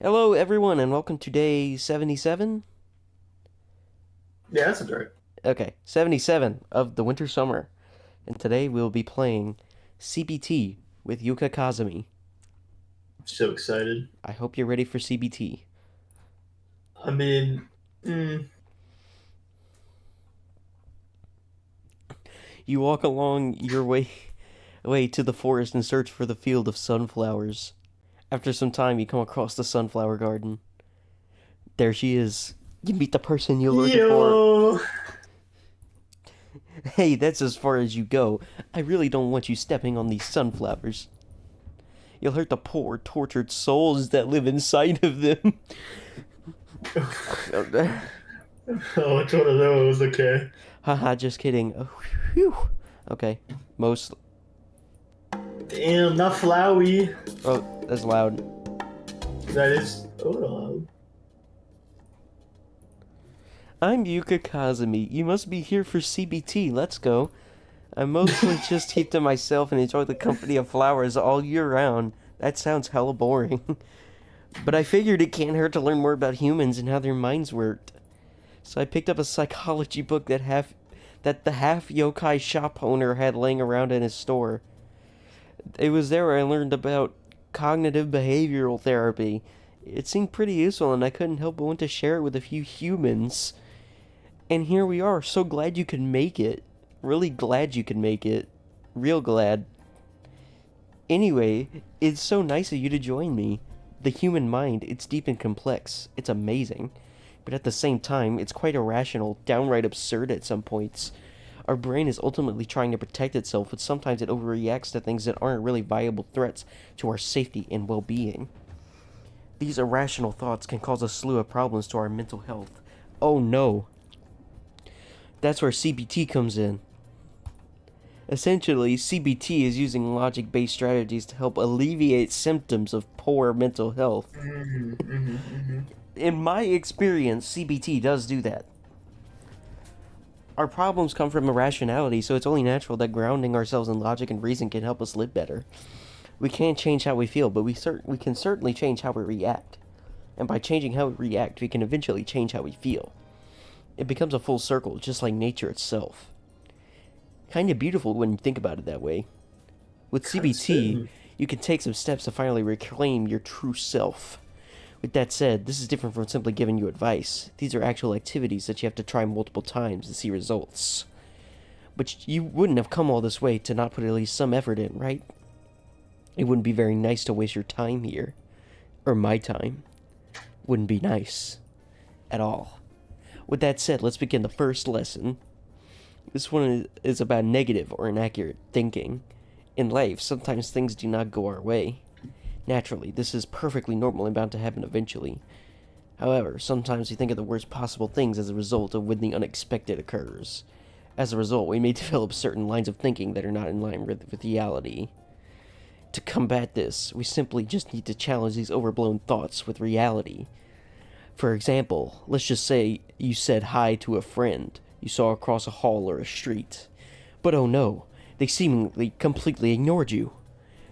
Hello, everyone, and welcome to day 77? Yeah, that's right. Okay, 77 of the winter summer. And today we'll be playing CBT with Yuka Kazumi. I'm so excited. I hope you're ready for CBT. I mean, mm, You walk along your way to the forest and search for the field of sunflowers. After some time, you come across the sunflower garden. There she is. You meet the person you're looking for. yo, Hey, that's as far as you go. I really don't want you stepping on these sunflowers. You'll hurt the poor, tortured souls that live inside of them. oh, it's one of those. Okay. Haha, just kidding. Oh, whew. Okay, most. Damn, not Flowey. Oh, that's loud. That is. Oh, I'm Yuka Kazumi. You must be here for CBT. Let's go. I mostly just keep to myself and enjoy the company of flowers all year round. That sounds hella boring. But I figured it can't hurt to learn more about humans and how their minds worked. So I picked up a psychology book that the half yokai shop owner had laying around in his store. It was there where I learned about cognitive behavioral therapy. It seemed pretty useful, and I couldn't help but want to share it with a few humans. And here we are, so glad you could make it. Really glad you could make it. Real glad. Anyway, it's so nice of you to join me. The human mind, it's deep and complex. It's amazing. But at the same time, it's quite irrational, downright absurd at some points. Our brain is ultimately trying to protect itself, but sometimes it overreacts to things that aren't really viable threats to our safety and well being. These irrational thoughts can cause a slew of problems to our mental health. Oh no. That's where CBT comes in. Essentially, CBT is using logic based strategies to help alleviate symptoms of poor mental health. mm-hmm. In my experience, CBT does do that. Our problems come from irrationality, so it's only natural that grounding ourselves in logic and reason can help us live better. We can't change how we feel, but we can certainly change how we react. And by changing how we react, we can eventually change how we feel. It becomes a full circle, just like nature itself. Kind of beautiful when you think about it that way. With Kind of CBT, spitting. you can take some steps to finally reclaim your true self. With that said, this is different from simply giving you advice. These are actual activities that you have to try multiple times to see results. But you wouldn't have come all this way to not put at least some effort in, right? It wouldn't be very nice to waste your time here. Or my time. Wouldn't be nice. At all. With that said, let's begin the first lesson. This one is about negative or inaccurate thinking. In life, sometimes things do not go our way. Naturally, this is perfectly normal and bound to happen eventually. However, sometimes we think of the worst possible things as a result of when the unexpected occurs. As a result, we may develop certain lines of thinking that are not in line with reality. To combat this, we simply just need to challenge these overblown thoughts with reality. For example, let's just say you said hi to a friend you saw across a hall or a street. But oh no, they seemingly completely ignored you.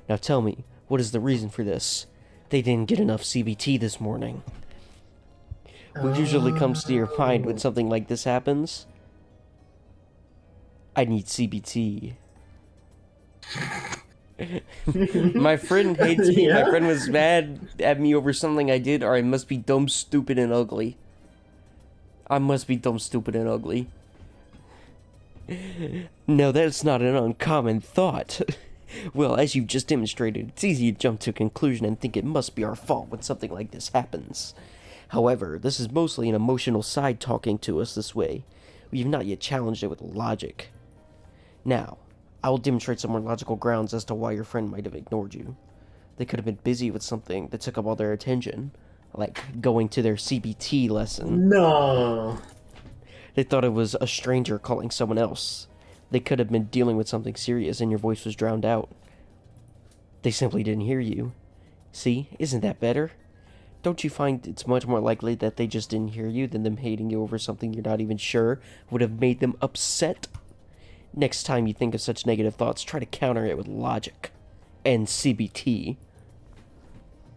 Now tell me, what is the reason for this? They didn't get enough CBT this morning. What usually comes to your mind when Oh. something like this happens? I need CBT. My friend hates me. My Yeah. friend was mad at me over something I did, or I must be dumb, stupid, and ugly. I must be dumb, stupid, and ugly. No, that's not an uncommon thought. Well, as you've just demonstrated, it's easy to jump to a conclusion and think it must be our fault when something like this happens. However, this is mostly an emotional side talking to us this way. We have not yet challenged it with logic. Now, I will demonstrate some more logical grounds as to why your friend might have ignored you. They could have been busy with something that took up all their attention, like going to their CBT lesson. No. They thought it was a stranger calling someone else. They could have been dealing with something serious and your voice was drowned out. They simply didn't hear you. See, isn't that better? Don't you find it's much more likely that they just didn't hear you than them hating you over something you're not even sure would have made them upset? Next time you think of such negative thoughts, try to counter it with logic and CBT.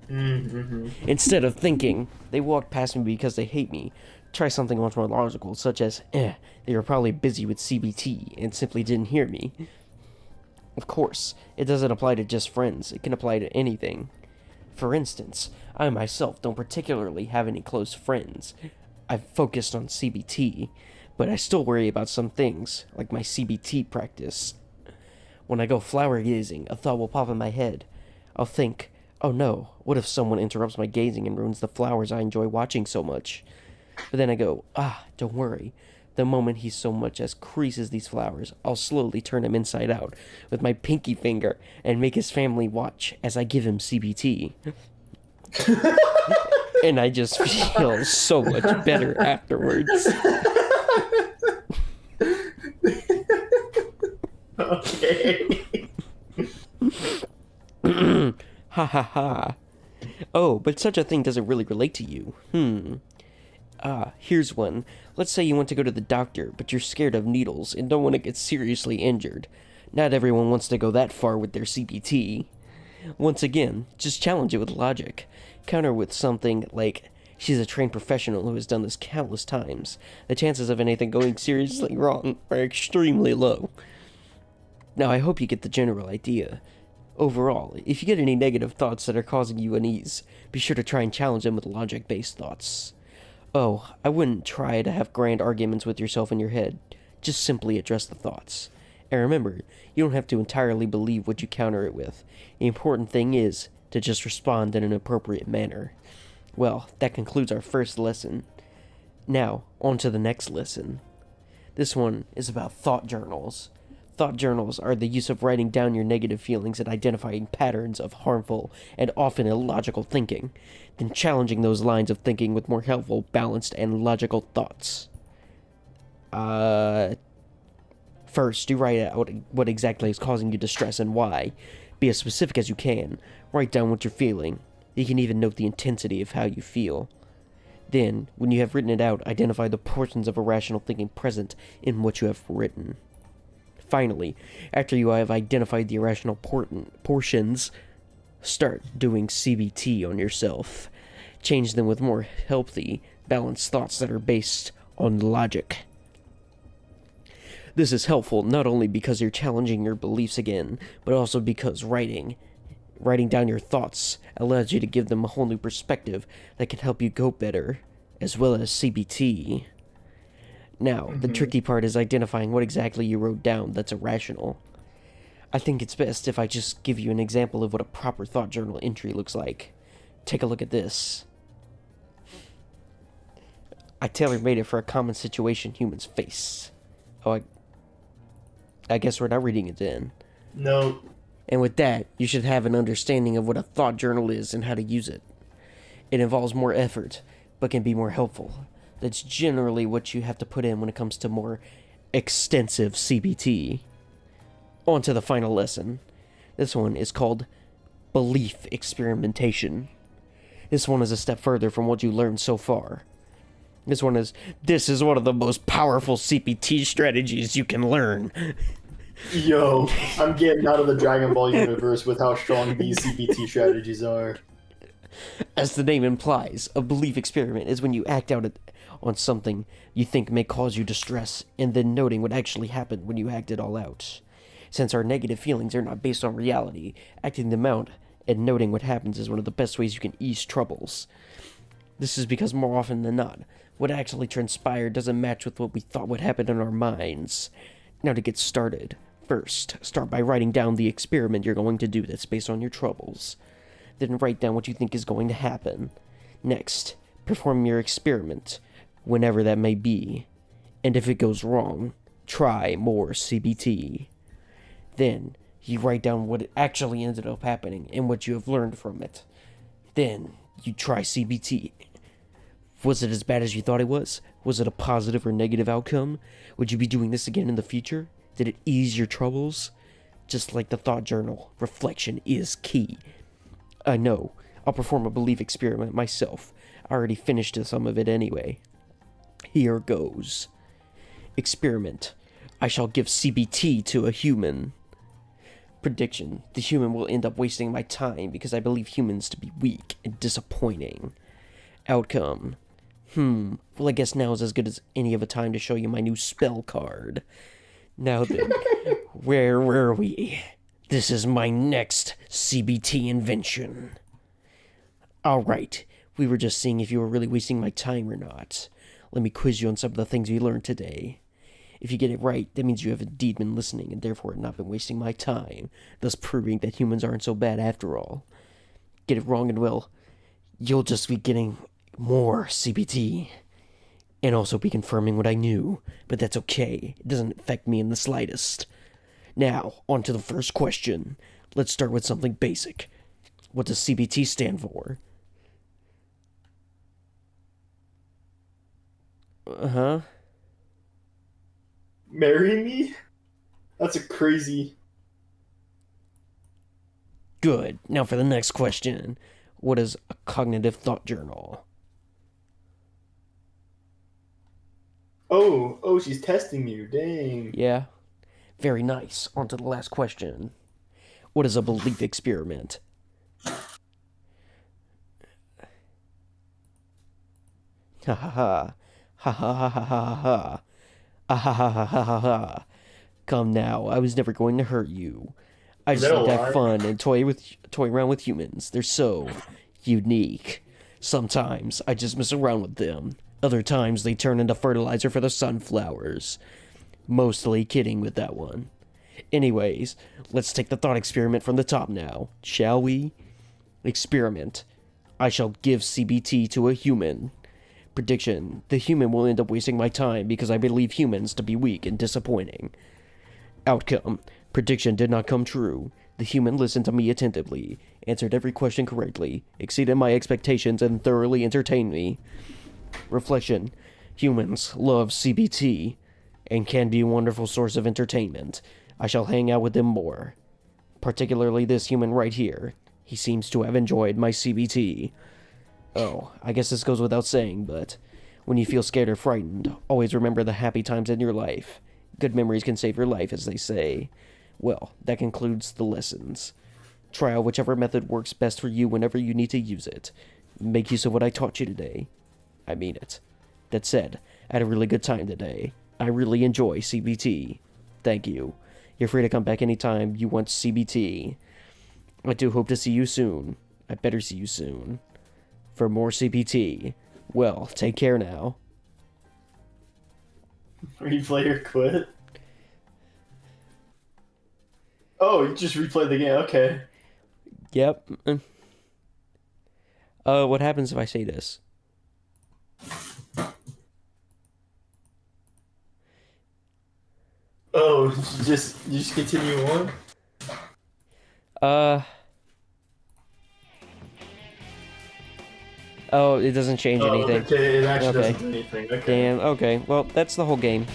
Mm-hmm. Instead of thinking, they walked past me because they hate me, try something much more logical, such as, they were probably busy with CBT and simply didn't hear me. Of course, it doesn't apply to just friends, it can apply to anything. For instance, I myself don't particularly have any close friends. I've focused on CBT, but I still worry about some things, like my CBT practice. When I go flower gazing, a thought will pop in my head. I'll think, oh no, what if someone interrupts my gazing and ruins the flowers I enjoy watching so much? But then I go, don't worry. The moment he so much as creases these flowers, I'll slowly turn him inside out with my pinky finger and make his family watch as I give him CBT. And I just feel so much better afterwards. Okay. Ha ha ha. Oh, but such a thing doesn't really relate to you. Here's one. Let's say you want to go to the doctor, but you're scared of needles and don't want to get seriously injured. Not everyone wants to go that far with their CBT. Once again, just challenge it with logic. Counter with something like, she's a trained professional who has done this countless times. The chances of anything going seriously wrong are extremely low. Now, I hope you get the general idea. Overall, if you get any negative thoughts that are causing you unease, be sure to try and challenge them with logic-based thoughts. Oh, I wouldn't try to have grand arguments with yourself in your head. Just simply address the thoughts. And remember, you don't have to entirely believe what you counter it with. The important thing is to just respond in an appropriate manner. Well, that concludes our first lesson. Now, on to the next lesson. This one is about thought journals. Thought journals are the use of writing down your negative feelings and identifying patterns of harmful and often illogical thinking, then challenging those lines of thinking with more helpful, balanced, and logical thoughts. First, you write out what exactly is causing you distress and why. Be as specific as you can. Write down what you're feeling. You can even note the intensity of how you feel. Then, when you have written it out, identify the portions of irrational thinking present in what you have written. Finally, after you have identified the irrational portions, start doing CBT on yourself. Change them with more healthy, balanced thoughts that are based on logic. This is helpful not only because you're challenging your beliefs again, but also because writing down your thoughts allows you to give them a whole new perspective that can help you go better, as well as CBT. Now, the tricky part is identifying what exactly you wrote down that's irrational. I think it's best if I just give you an example of what a proper thought journal entry looks like. Take a look at this. I tailor-made it for a common situation humans face. Oh, I guess we're not reading it then. No. And with that, you should have an understanding of what a thought journal is and how to use it. It involves more effort, but can be more helpful. That's generally what you have to put in when it comes to more extensive CBT. On to the final lesson. This one is called belief experimentation. This one is a step further from what you learned so far. This is one of the most powerful CBT strategies you can learn. Yo, I'm getting out of the Dragon Ball universe with how strong these CBT strategies are. As the name implies, a belief experiment is when you act out on something you think may cause you distress, and then noting what actually happened when you act it all out. Since our negative feelings are not based on reality, acting them out and noting what happens is one of the best ways you can ease troubles. This is because more often than not, what actually transpired doesn't match with what we thought would happen in our minds. Now to get started, first, start by writing down the experiment you're going to do that's based on your troubles. Then write down what you think is going to happen. Next, perform your experiment, whenever that may be. And if it goes wrong, try more CBT. Then, you write down what actually ended up happening and what you have learned from it. Then, you try CBT. Was it as bad as you thought it was? Was it a positive or negative outcome? Would you be doing this again in the future? Did it ease your troubles? Just like the thought journal, reflection is key. I know, I'll perform a belief experiment myself. I already finished some of it anyway. Here goes. Experiment. I shall give CBT to a human. Prediction. The human will end up wasting my time because I believe humans to be weak and disappointing. Outcome. Well, I guess now is as good as any of a time to show you my new spell card. Now then, where were we? This is my next CBT invention. Alright, we were just seeing if you were really wasting my time or not. Let me quiz you on some of the things we learned today. If you get it right, that means you have indeed been listening and therefore not been wasting my time, thus proving that humans aren't so bad after all. Get it wrong and well, you'll just be getting more CBT. And also be confirming what I knew, but that's okay. It doesn't affect me in the slightest. Now, on to the first question. Let's start with something basic. What does CBT stand for? Uh-huh. Marry me? That's a crazy... Good. Now for the next question. What is a cognitive thought journal? Oh, she's testing you. Dang. Yeah. Very nice. On to the last question. What is a belief experiment? Ha ha ha. Ha ha ha ha ha ha. Ah ha ha ha ha ha ha. Come now, I was never going to hurt you. I just like to have fun and toy around with humans. They're so unique. Sometimes I just mess around with them. Other times they turn into fertilizer for the sunflowers. Mostly kidding with that one. Anyways, let's take the thought experiment from the top now, shall we? Experiment. I shall give CBT to a human. Prediction. The human will end up wasting my time because I believe humans to be weak and disappointing. Outcome. Prediction did not come true. The human listened to me attentively, answered every question correctly, exceeded my expectations, and thoroughly entertained me. Reflection. Humans love CBT and can be a wonderful source of entertainment. I shall hang out with them more. Particularly this human right here. He seems to have enjoyed my CBT. Oh, I guess this goes without saying, but when you feel scared or frightened, always remember the happy times in your life. Good memories can save your life, as they say. Well, that concludes the lessons. Try out whichever method works best for you whenever you need to use it. Make use of what I taught you today. I mean it. That said, I had a really good time today. I really enjoy CBT. Thank you. You're free to come back anytime you want CBT. I do hope to see you soon. I better see you soon. For more CBT. Well, take care now. Replay or quit? Oh, you just replayed the game. Okay. Yep. What happens if I say this? Oh, you just continue on? Oh, it doesn't change anything. Okay, it actually Okay. doesn't do anything. Okay. Damn, okay. Well, that's the whole game.